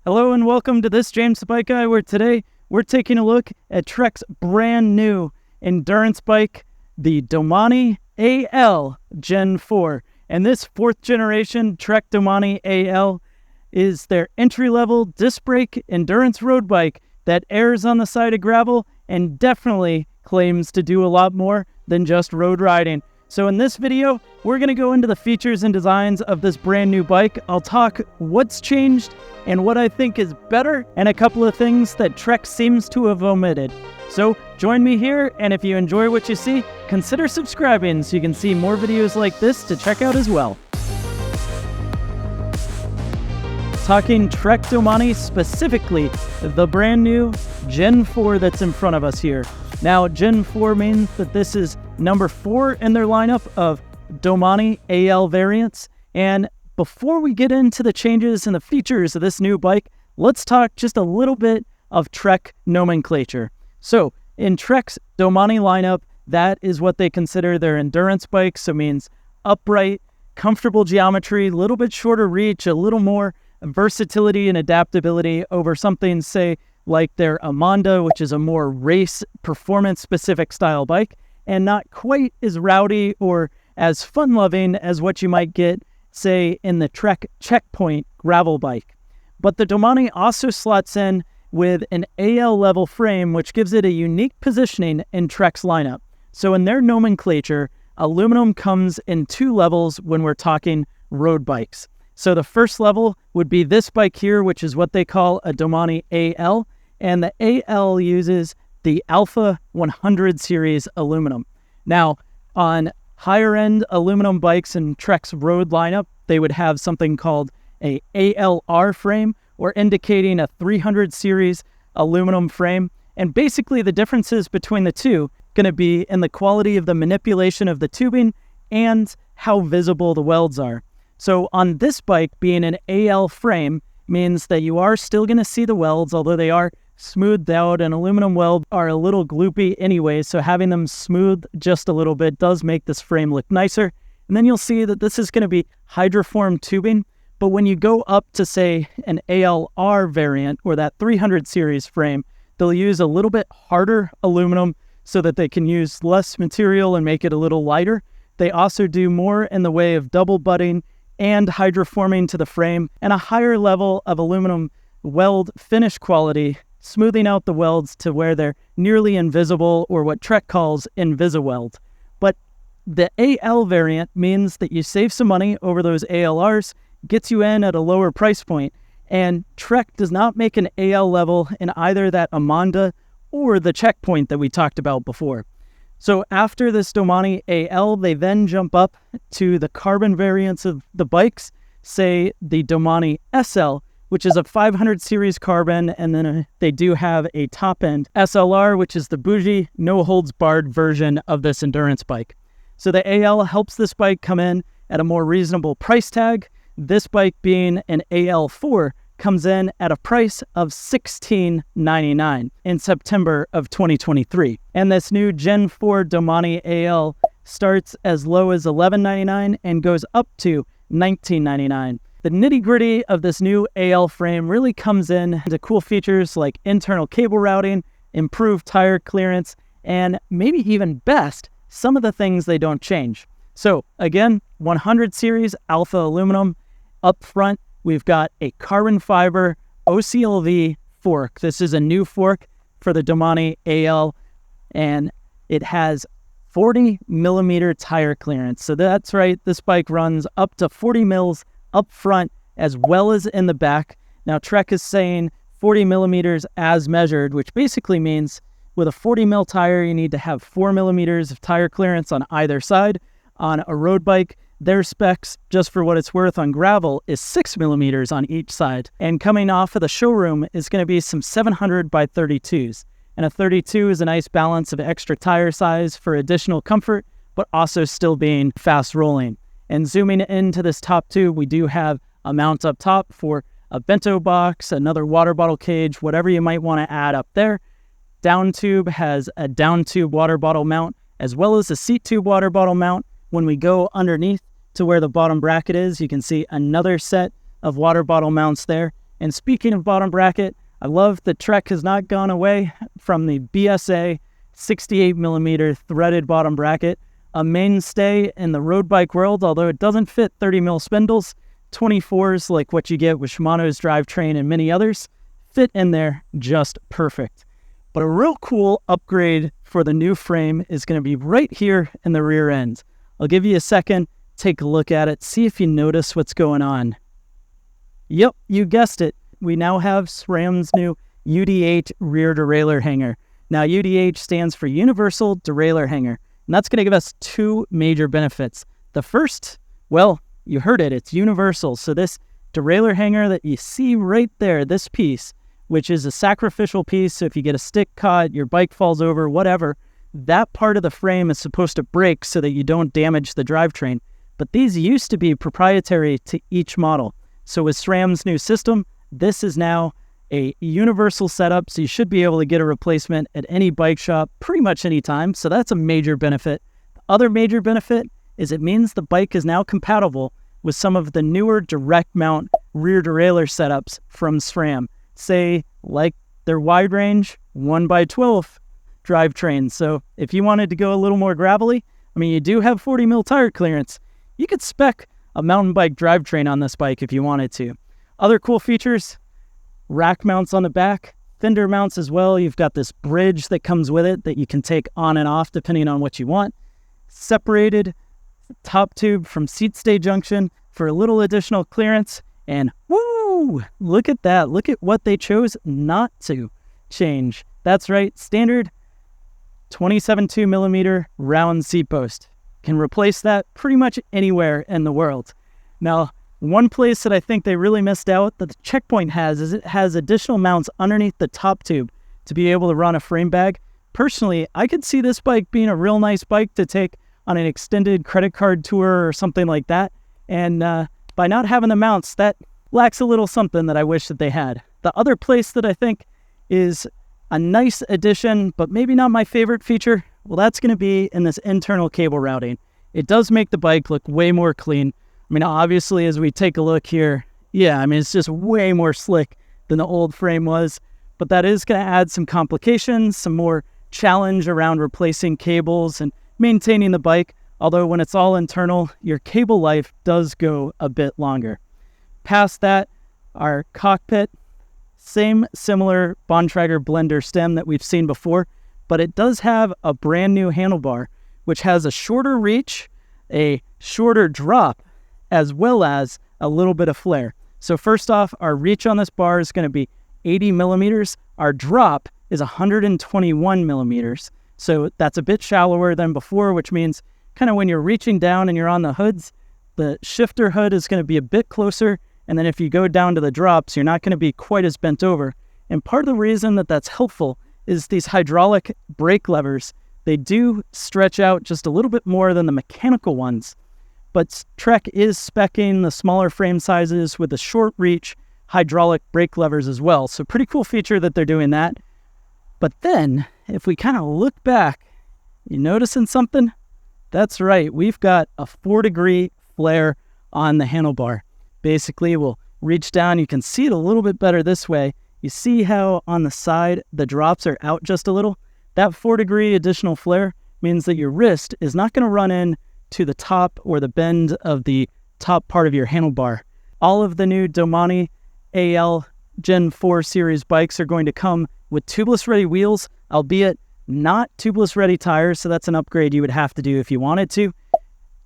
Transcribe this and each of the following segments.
Hello and welcome to this James the Bike Guy, where today we're taking a look at Trek's brand new endurance bike, the Domane AL Gen 4. And this 4th generation Trek Domane AL is their entry-level disc brake endurance road bike that errs on the side of gravel and definitely claims to do a lot more than just road riding. So in this video, we're going to go into the features and designs of this brand new bike. I'll talk what's changed and what I think is better, and a couple of things that Trek seems to have omitted. So join me here, and if you enjoy what you see, consider subscribing so you can see more videos like this to check out as well. Talking Trek Domane specifically, the brand new Gen 4 that's in front of us here. Now, Gen 4 means that this is number 4 in their lineup of Domane AL variants. And before we get into the changes and the features of this new bike, let's talk just a little bit of Trek nomenclature. So, in Trek's Domane lineup, that is what they consider their endurance bikes. So it means upright, comfortable geometry, a little bit shorter reach, a little more versatility and adaptability over something, say, like their Amanda, which is a more race performance-specific style bike, and not quite as rowdy or as fun-loving as what you might get, say, in the Trek Checkpoint gravel bike. But the Domane also slots in with an AL level frame, which gives it a unique positioning in Trek's lineup. So in their nomenclature, aluminum comes in 2 levels when we're talking road bikes. So the first level would be this bike here, which is what they call a Domane AL, and the AL uses the Alpha 100 series aluminum. Now, on higher-end aluminum bikes in Trek's road lineup, they would have something called a ALR frame, or indicating a 300 series aluminum frame. And basically the differences between the two going to be in the quality of the manipulation of the tubing and how visible the welds are. So on this bike, being an AL frame means that you are still going to see the welds, although they are smoothed out, and aluminum welds are a little gloopy anyway, so having them smoothed just a little bit does make this frame look nicer. And then you'll see that this is going to be hydroformed tubing, but when you go up to, say, an ALR variant or that 300 series frame, they'll use a little bit harder aluminum so that they can use less material and make it a little lighter. They also do more in the way of double butting and hydroforming to the frame, and a higher level of aluminum weld finish quality, smoothing out the welds to where they're nearly invisible, or what Trek calls InvisiWeld. But the AL variant means that you save some money over those ALRs, gets you in at a lower price point, and Trek does not make an AL level in either that Amanda or the Checkpoint that we talked about before. So after this Domane AL, they then jump up to the carbon variants of the bikes, say the Domane SL, which is a 500 series carbon, and then they do have a top-end SLR, which is the bougie, no-holds-barred version of this endurance bike. So the AL helps this bike come in at a more reasonable price tag. This bike, being an AL4, comes in at a price of $16.99 in September of 2023. And this new Gen 4 Domane AL starts as low as $11.99 and goes up to $19.99. The nitty-gritty of this new AL frame really comes in to cool features like internal cable routing, improved tire clearance, and maybe even best, some of the things they don't change. So again, 100 series Alpha aluminum. Up front, we've got a carbon fiber OCLV fork. This is a new fork for the Domane AL, and it has 40 millimeter tire clearance. So that's right, this bike runs up to 40 mils up front as well as in the back. Now Trek is saying 40 millimeters as measured, which basically means with a 40 mil tire, you need to have 4 millimeters of tire clearance on either side. On a road bike, their specs, just for what it's worth on gravel, is 6 millimeters on each side. And coming off of the showroom is going to be some 700 by 32s. And a 32 is a nice balance of extra tire size for additional comfort, but also still being fast rolling. And zooming into this top tube, we do have a mount up top for a bento box, another water bottle cage, whatever you might want to add up there. Down tube has a down tube water bottle mount, as well as a seat tube water bottle mount. When we go underneath to where the bottom bracket is, you can see another set of water bottle mounts there. And speaking of bottom bracket, I love that Trek has not gone away from the BSA 68mm threaded bottom bracket, a mainstay in the road bike world, although it doesn't fit 30mm spindles. 24s, like what you get with Shimano's drivetrain and many others, fit in there just perfect. But a real cool upgrade for the new frame is going to be right here in the rear end. I'll give you a second, take a look at it, see if you notice what's going on. Yep, you guessed it. We now have SRAM's new UDH rear derailleur hanger. Now, UDH stands for Universal Derailleur Hanger, and that's going to give us two major benefits. The first, well, you heard it, it's universal. So this derailleur hanger that you see right there, this piece, which is a sacrificial piece, so if you get a stick caught, your bike falls over, whatever, that part of the frame is supposed to break so that you don't damage the drivetrain. But these used to be proprietary to each model. So with SRAM's new system, this is now a universal setup, so you should be able to get a replacement at any bike shop pretty much any time. So that's a major benefit. The other major benefit is it means the bike is now compatible with some of the newer direct mount rear derailleur setups from SRAM. Say, like their wide range 1x12 drivetrain. So if you wanted to go a little more gravelly, I mean, you do have 40mm tire clearance. You could spec a mountain bike drivetrain on this bike if you wanted to. Other cool features, rack mounts on the back, fender mounts as well. You've got this bridge that comes with it that you can take on and off depending on what you want. Separated top tube from seat stay junction for a little additional clearance. And woo, look at that. Look at what they chose not to change. That's right, standard 27.2mm round seat post. Can replace that pretty much anywhere in the world. Now, one place that I think they really missed out that the Checkpoint has is it has additional mounts underneath the top tube to be able to run a frame bag. Personally, I could see this bike being a real nice bike to take on an extended credit card tour or something like that. And by not having the mounts, that lacks a little something that I wish that they had. The other place that I think is a nice addition, but maybe not my favorite feature, well, that's going to be in this internal cable routing. It does make the bike look way more clean. I mean, obviously, as we take a look here, yeah, I mean, it's just way more slick than the old frame was, but that is going to add some complications, some more challenge around replacing cables and maintaining the bike, although when it's all internal, your cable life does go a bit longer. Past that, our cockpit, same similar Bontrager blender stem that we've seen before, but it does have a brand new handlebar, which has a shorter reach, a shorter drop, as well as a little bit of flare. So first off, our reach on this bar is going to be 80mm. Our drop is 121mm. So that's a bit shallower than before, which means kind of when you're reaching down and you're on the hoods, the shifter hood is going to be a bit closer. And then if you go down to the drops, you're not going to be quite as bent over. And part of the reason that that's helpful is these hydraulic brake levers. They do stretch out just a little bit more than the mechanical ones. But Trek is speccing the smaller frame sizes with the short reach hydraulic brake levers as well. So pretty cool feature that they're doing that. But then, if we kind of look back, you noticing something? That's right, we've got a 4-degree flare on the handlebar. Basically, we'll reach down, you can see it a little bit better this way. You see how on the side, the drops are out just a little? That 4-degree additional flare means that your wrist is not going to run in to the top or the bend of the top part of your handlebar. All of the new Domane AL Gen 4 series bikes are going to come with tubeless ready wheels, albeit not tubeless ready tires, so that's an upgrade you would have to do if you wanted to.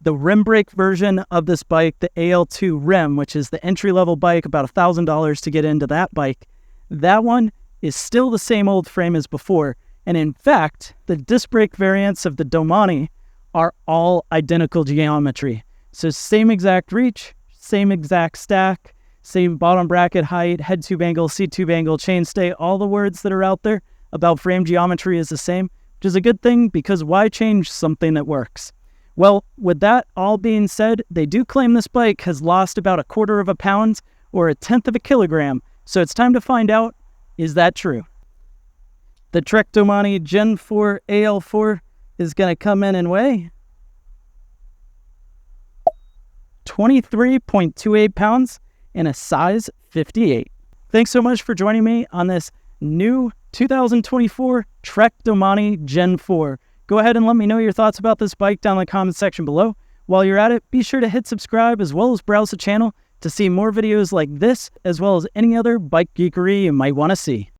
The rim brake version of this bike, the AL2 rim, which is the entry-level bike, about $1,000 to get into that bike, that one is still the same old frame as before. And in fact, the disc brake variants of the Domane are all identical geometry. So same exact reach, same exact stack, same bottom bracket height, head tube angle, seat tube angle, chainstay, all the words that are out there about frame geometry is the same, which is a good thing because why change something that works? Well, with that all being said, they do claim this bike has lost about 1/4 pound or 1/10 kilogram. So it's time to find out, is that true? The Trek Domane Gen 4 AL4 is going to come in and weigh 23.28 pounds and a size 58. Thanks so much for joining me on this new 2024 Trek Domane Gen 4. Go ahead and let me know your thoughts about this bike down in the comment section below. While you're at it, be sure to hit subscribe as well as browse the channel to see more videos like this, as well as any other bike geekery you might want to see.